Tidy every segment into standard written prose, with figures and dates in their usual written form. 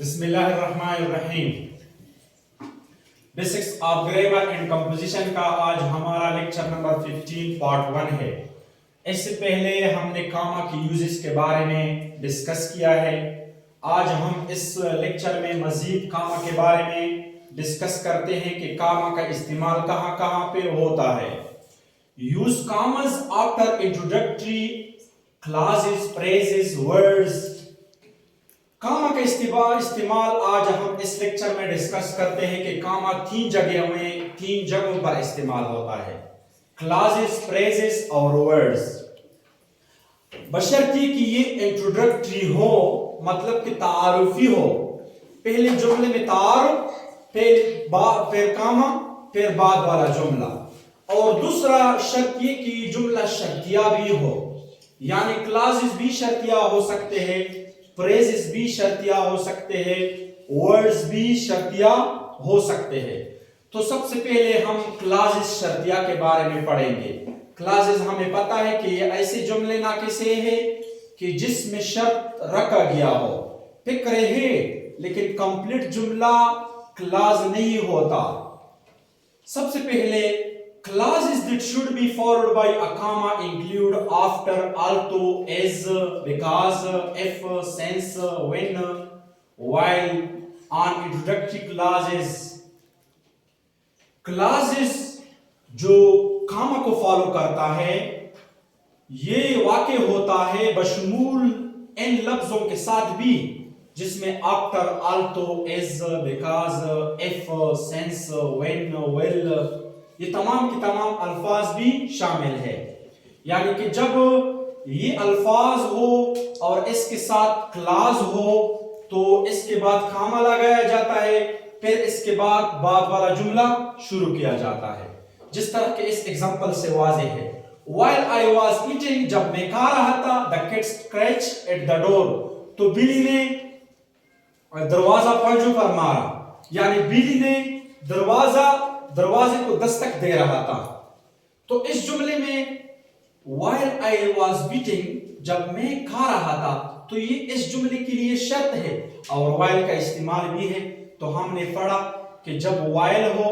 بسم اللہ الرحمن الرحیم۔ Basics of grammar and composition کا آج ہمارا لیکچر نمبر 15 پارٹ 1 ہے۔ اس سے پہلے ہم نے کاما کی یوزز کے بارے میں ڈسکس کیا ہے۔ آج ہم اس لیکچر میں مزید کاما کے بارے میں ڈسکس کرتے ہیں کہ کاما کا استعمال کہاں کہاں پہ ہوتا ہے۔ Use commas after introductory classes, phrases, words. Cama کا استعمال آج ہم اس لیکچر میں ڈسکس کرتے ہیں کہ کاما تین جگہوں پر استعمال ہوتا ہے: کلاسز، فریزز اور ورڈز۔ بشرطیے کہ یہ انٹروڈکٹری ہو، مطلب کہ تعارفی ہو۔ پہلے جملے میں تعارف، پھر کاما، پھر بعد والا جملہ۔ اور دوسرا شرط یہ کہ جملہ شرطیہ بھی ہو، یعنی کلاسز بھی شرطیہ ہو سکتے ہیں، فریزز بھی شرطیہ ہو سکتے ہیں، ورڈز بھی شرطیہ ہو سکتے ہیں۔ تو سب سے پہلے ہم کلاسز شرطیہ کے بارے میں پڑھیں گے۔ کلاسز ہمیں پتا ہے کہ یہ ایسے جملے ناقصے ہیں کہ جس میں شرط رکھا گیا ہو۔ فکر ہے لیکن کمپلیٹ جملہ کلاس نہیں ہوتا۔ سب سے پہلے clauses that should be followed by a comma include after, although, as, because, if, since, when, while, on introductory clauses. clauses جو کاما کو فالو کرتا ہے یہ واقع ہوتا ہے بشمول ان لفظوں کے ساتھ بھی جس میں after, although, as, because, if, since, when, will یہ تمام کے تمام الفاظ بھی شامل ہے۔ یعنی کہ جب یہ الفاظ ہو اور اس کے ساتھ کلاس ہو تو اس کے بعد کاما لگایا جاتا ہے، پھر اس کے بعد والا جملہ شروع کیا جاتا ہے، جس طرح کہ اس ایگزامپل سے واضح ہے۔ While I was eating، جب میں کھا رہا تھا، the cat scratched at the door، تو بلی نے دروازہ پنجوں پر مارا، یعنی بلی نے دروازے کو دستک دے رہا تھا۔ تو اس جملے میں while I was eating، جب میں کھا رہا تھا، تو یہ اس جملے کے لیے شرط ہے اور while کا استعمال بھی ہے۔ تو ہم نے پڑھا کہ جب while ہو،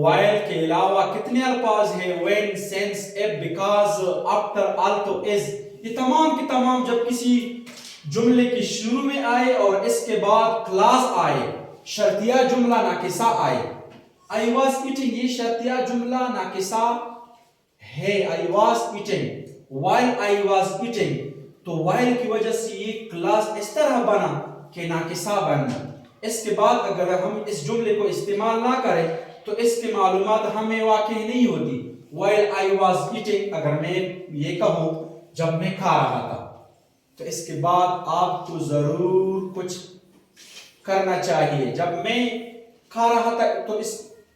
while کے علاوہ کتنے الفاظ ہیں: when, since, if, because, after, although, as۔ یہ تمام کے تمام جب کسی جملے کی شروع میں آئے اور اس کے بعد کلاس آئے، شرطیہ جملہ ناقصہ آئے۔ I was eating یہ شرطیہ جملہ ناقصہ ہے، I was eating، while I was eating، تو while کی وجہ سے یہ کلاس اس طرح بنا کہ ناقصہ بنا۔ اس کے بعد اگر ہم اس جملے کو استعمال نہ کریں تو اس کی معلومات ہمیں واقع نہیں ہوتی۔ while I was eating، اگر میں یہ کہوں جب میں کھا رہا تھا، تو اس کے بعد آپ کو ضرور کچھ کرنا چاہیے۔ جب میں کھا رہا تھا تو اس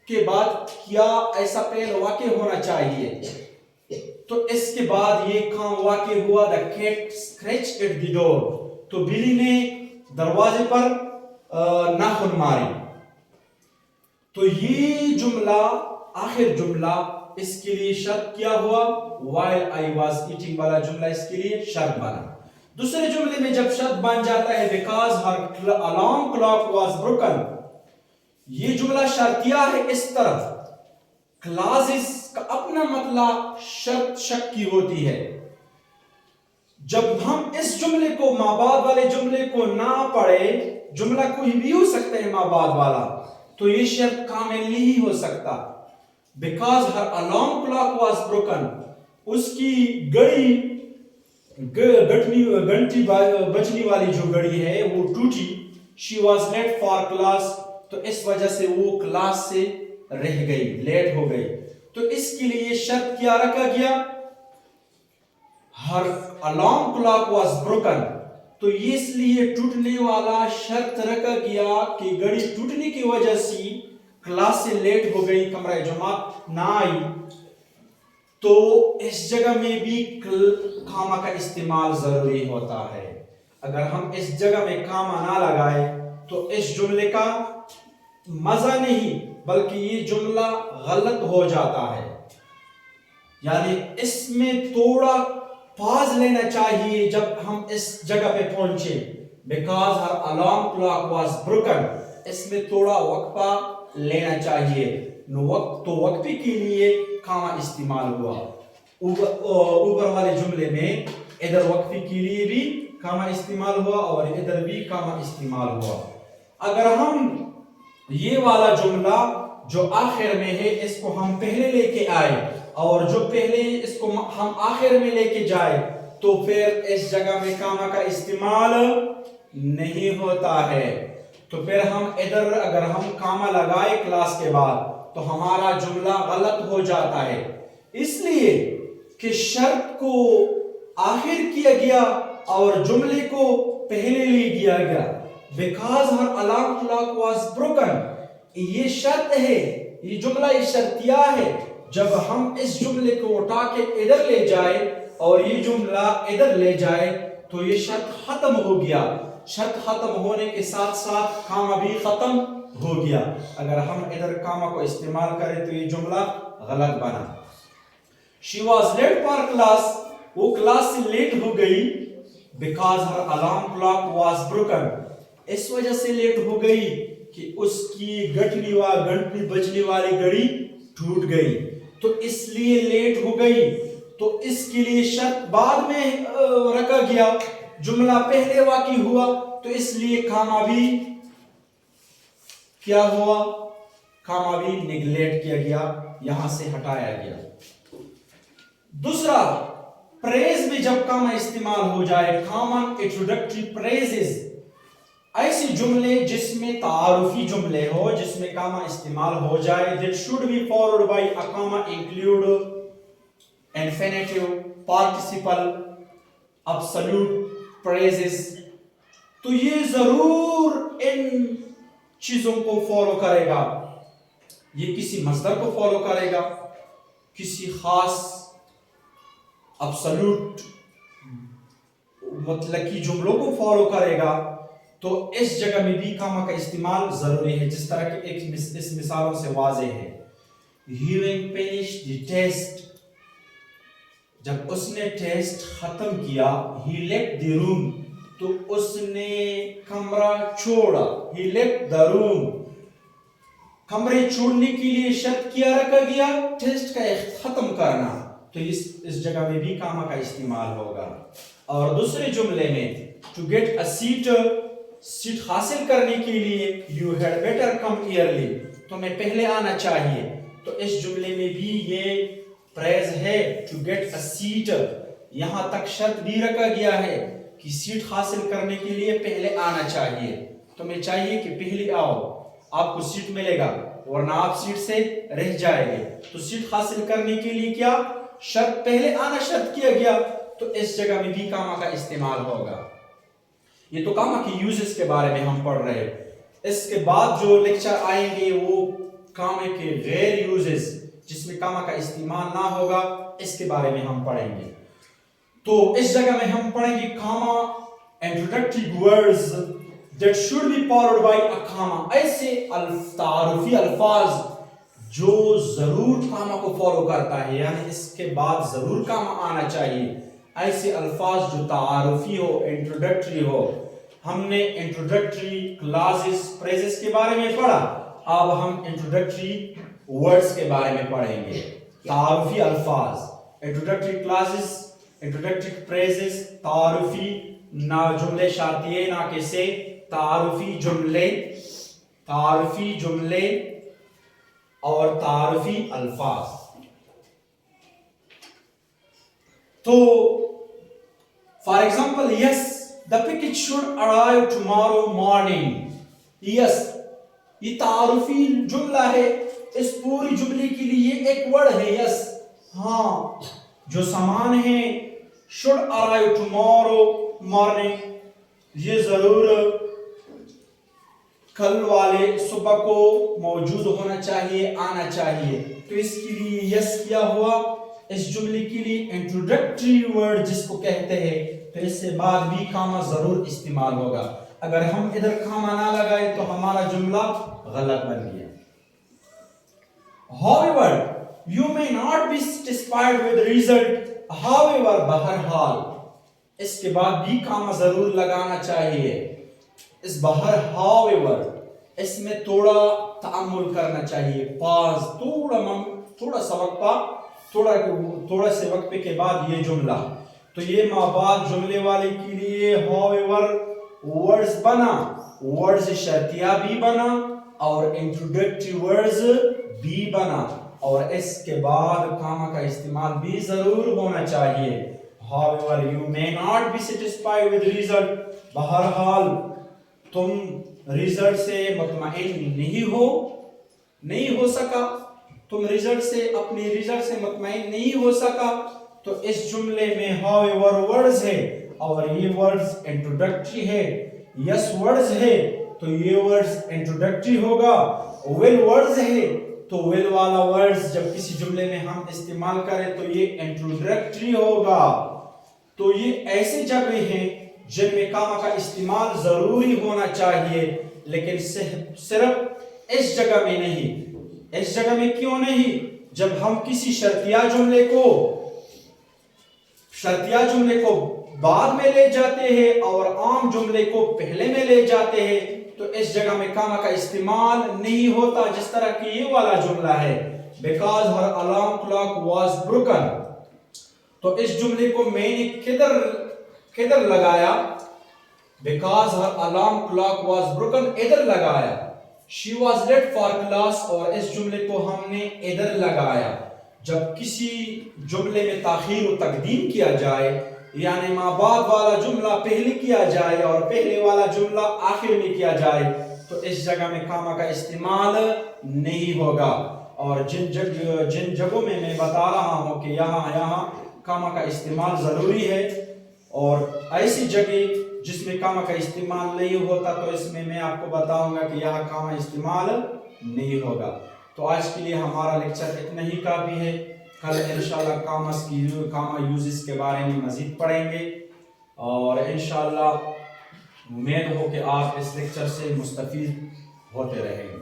کے بعد کیا ایسا فعل واقع ہونا چاہیے، تو اس کے بعد یہ کام واقع ہوا the cat scratched at the door، تو بلی نے دروازے پر ناخن مارے۔ تو یہ جملہ آخر جملہ اس کے لیے شرط کیا ہوا، while I was eating والا جملہ اس کے لیے شرط بنا۔ دوسرے جملے میں جب شرط بن جاتا ہے because her alarm clock was broken، یہ جملہ شرطیہ ہے۔ اس طرف کلاسز کا اپنا مطلب شرط شک کی ہوتی ہے۔ جب ہم اس جملے کو ماں بعد والے جملے کو نہ پڑھے، جملہ کوئی بھی ہو سکتا ہے ماں بعد والا، تو یہ شرط کامل نہیں ہو سکتا۔ because her alarm clock was broken، اس کی گھنٹی بجنے والی جو گھڑی ہے وہ ٹوٹی۔ she was late for class، تو اس وجہ سے وہ کلاس سے رہ گئی، لیٹ ہو گئی۔ تو اس کے لیے شرط کیا رکھا گیا، her alarm clock was broken، تو یہ اس لیے ٹوٹنے والا شرط رکھا گیا کہ گھڑی ٹوٹنے کی وجہ سے کلاس سے لیٹ ہو گئی، کمرہ جماعت نہ آئی۔ تو اس جگہ میں بھی کاما کا استعمال ضروری ہوتا ہے۔ اگر ہم اس جگہ میں کاما نہ لگائے تو اس جملے کا مزہ نہیں بلکہ یہ جملہ غلط ہو جاتا ہے۔ یعنی اس میں تھوڑا پاز لینا چاہیے جب ہم اس جگہ پہ پہنچے، because her alarm clock was broken. اس میں تھوڑا وقفہ لینا چاہیے. وقفے کے لیے کاما استعمال ہوا. اوپر والے جملے میں ادھر وقفے کے لیے بھی کاما استعمال ہوا اور ادھر بھی کاما استعمال ہوا. اگر ہم یہ والا جملہ جو آخر میں ہے اس کو ہم پہلے لے کے آئے اور جو پہلے اس کو ہم آخر میں لے کے جائے تو پھر اس جگہ میں کاما کا استعمال نہیں ہوتا ہے. تو پھر ہم ادھر اگر ہم کاما لگائے کلاس کے بعد تو ہمارا جملہ غلط ہو جاتا ہے. اس لیے کہ شرط کو آخر کیا گیا اور جملے کو پہلے لے گیا گیا. Because her alarm clock was broken. یہ شرط ہے, یہ جملہ یہ شرطیہ ہے. جب ہم اس جملے کو اٹھا کے ادھر لے جائے اور یہ جملہ ادھر لے جائے تو یہ شرط ختم ہو گیا. شرط ختم ہونے کے ساتھ ساتھ کاما بھی ختم ہو گیا. اگر ہم ادھر کاما کو استعمال کریں تو یہ جملہ غلط بنا. She was late for class. وہ کلاس سے لیٹ ہو گئی. Because her alarm clock was broken. اس وجہ سے لیٹ ہو گئی کہ اس کی گھنٹی بجنے والی گھڑی ٹوٹ گئی تو اس لیے لیٹ ہو گئی. تو اس کے لیے شرط بعد میں رکھا گیا, جملہ پہلے واقع ہوا تو اس لیے کاما بھی کیا ہوا, کاما بھی نیگلیکٹ کیا گیا, یہاں سے ہٹایا گیا. دوسرا, پریز میں جب کاما استعمال ہو جائے, کامن انٹروڈکٹری پریزز, ایسی جملے جس میں تعارفی جملے ہو جس میں کاما استعمال ہو جائے, that should be followed by a comma include infinitive, participle, absolute phrases. تو یہ ضرور ان چیزوں کو فالو کرے گا. یہ کسی مصدر کو فالو کرے گا, کسی خاص absolute مطلقی جملوں کو فالو کرے گا. تو اس جگہ میں بھی کاما کا استعمال ضروری ہے, جس طرح کہ اس مثالوں سے واضح ہے. Having finished the test, جب اس نے ٹیسٹ ختم کیا, he left the room, تو اس نے کمرہ چھوڑا. he left the room, کمرے چھوڑنے کے لیے شرط کیا رکھا گیا, ٹیسٹ کا ختم کرنا. تو اس جگہ میں بھی کاما کا استعمال ہوگا. اور دوسرے جملے میں to get a seat, seat حاصل کرنے کے لیے you had better come early, تمہیں پہلے آنا چاہیے. تو اس جملے میں بھی یہ پریز ہے to get a seat. یہاں تک شرط بھی رکھا گیا ہے کہ سیٹ حاصل کرنے کے لیے پہلے آنا چاہیے. تمہیں چاہیے کہ پہلے آؤ, آپ کو سیٹ ملے گا, ورنہ آپ سیٹ سے رہ جائیں گے. تو سیٹ حاصل کرنے کے لیے کیا شرط, پہلے آنا شرط کیا گیا. تو اس جگہ میں بھی کاما کا استعمال ہوگا. یہ تو کاما کی یوزز کے بارے میں ہم پڑھ رہے ہیں. اس کے بعد جو لیکچر آئیں گے وہ کاما کے غیر یوزز جس میں کاما کا استعمال نہ ہوگا, اس کے بارے میں ہم پڑھیں گے. تو اس جگہ میں ہم پڑھیں گے Cama introductory words that should be followed by a comma. ایسے تعارفی الفاظ جو ضرور کاما کو فالو کرتا ہے, یعنی اس کے بعد ضرور کاما آنا چاہیے. ایسے الفاظ جو تعارفی ہو, انٹروڈکٹری ہو. ہم نے انٹروڈکٹری کلاسز فریزز کے بارے میں پڑھا, اب ہم انٹروڈکٹری ورڈز کے بارے میں پڑھیں گے. تعارفی الفاظ, انٹروڈکٹری کلاسز, انٹروڈکٹری فریزز, تعارفی نہ جملے شرطیے نہ کیسے, تعارفی جملے, تعارفی جملے اور تعارفی الفاظ. تو for example, yes, the package should arrive tomorrow morning. yes, یہ تعارفی جملہ ہے. اس پوری جملے کے لیے ایک ورڈ ہے yes. ہاں, جو سامان ہے should arrive tomorrow morning, یہ ضرور کل والے صبح کو موجود ہونا چاہیے, آنا چاہیے. تو اس کے لیے yes کیا ہوا. اس جملے کے لیے انٹروڈکٹری ورڈ جس کو کہتے ہیں, تو اس سے بعد بھی کاما ضرور استعمال ہوگا. اگر ہم ادھر کاما نہ لگائے تو ہمارا جملہ غلط بن گیا. However, you may not be satisfied with the result. However, بہرحال, اس کے بعد بھی کاما ضرور لگانا چاہیے. اس باہر however اس میں تھوڑا تعامل کرنا چاہیے. پاز تھوڑا سا وقت تھوڑا سے وقفے کے بعد یہ جملہ. تو یہ ما بعد جملے والے کے لیے however ورڈز بنا, ورڈز شرطیہ بھی بنا اور انٹروڈکٹری ورڈز بھی بنا, اور اس کے بعد کاما کا استعمال بھی ضرور ہونا چاہیے. however you may not be satisfied with result. بہرحال تم ریزلٹ سے مطمئن نہیں ہو سکا, تم ریزلٹ سے اپنی ریزلٹ سے مطمئن نہیں ہو سکا. تو اس جملے میں however ورڈز ہے اور یہ ورڈز انٹروڈکٹری ہے. یس ورڈز ہے تو یہ ورڈز انٹروڈکٹری ہوگا. will ورڈز ہے تو will والا ورڈز جب کسی جملے میں ہم استعمال کریں تو یہ انٹروڈکٹری ہوگا. تو یہ ایسی جگہ ہیں جن میں کاما کا استعمال ضروری ہونا چاہیے, لیکن صرف اس جگہ میں نہیں. اس جگہ میں کیوں نہیں؟ جب ہم کسی شرطیہ جملے کو بعد میں لے جاتے ہیں اور عام جملے کو پہلے میں لے جاتے ہیں تو اس جگہ میں کاما کا استعمال نہیں ہوتا. جس طرح کہ یہ والا جملہ ہے because her alarm clock was broken. تو اس جملے کو میں نے کدھر لگایا؟ because her alarm clock was broken ادھر لگایا. she was late for class اور اس جملے کو ہم نے ادھر لگایا. جب کسی جملے میں تاخیر و تقدیم کیا جائے, یعنی ما بعد والا جملہ پہلے کیا جائے اور پہلے والا جملہ آخر میں کیا جائے, تو اس جگہ میں کاما کا استعمال نہیں ہوگا. اور جن جگہوں میں بتا رہا ہوں کہ یہاں کاما کا استعمال ضروری ہے, اور ایسی جگہ جس میں کاما کا استعمال نہیں ہوتا تو اس میں آپ کو بتاؤں گا کہ یہاں کاما استعمال نہیں ہوگا. تو آج کے لیے ہمارا لیکچر اتنا ہی کافی ہے. کل انشاءاللہ کاما یوزز کے بارے میں مزید پڑھیں گے, اور انشاءاللہ امید ہو کہ آپ اس لیکچر سے مستفید ہوتے رہیں گے.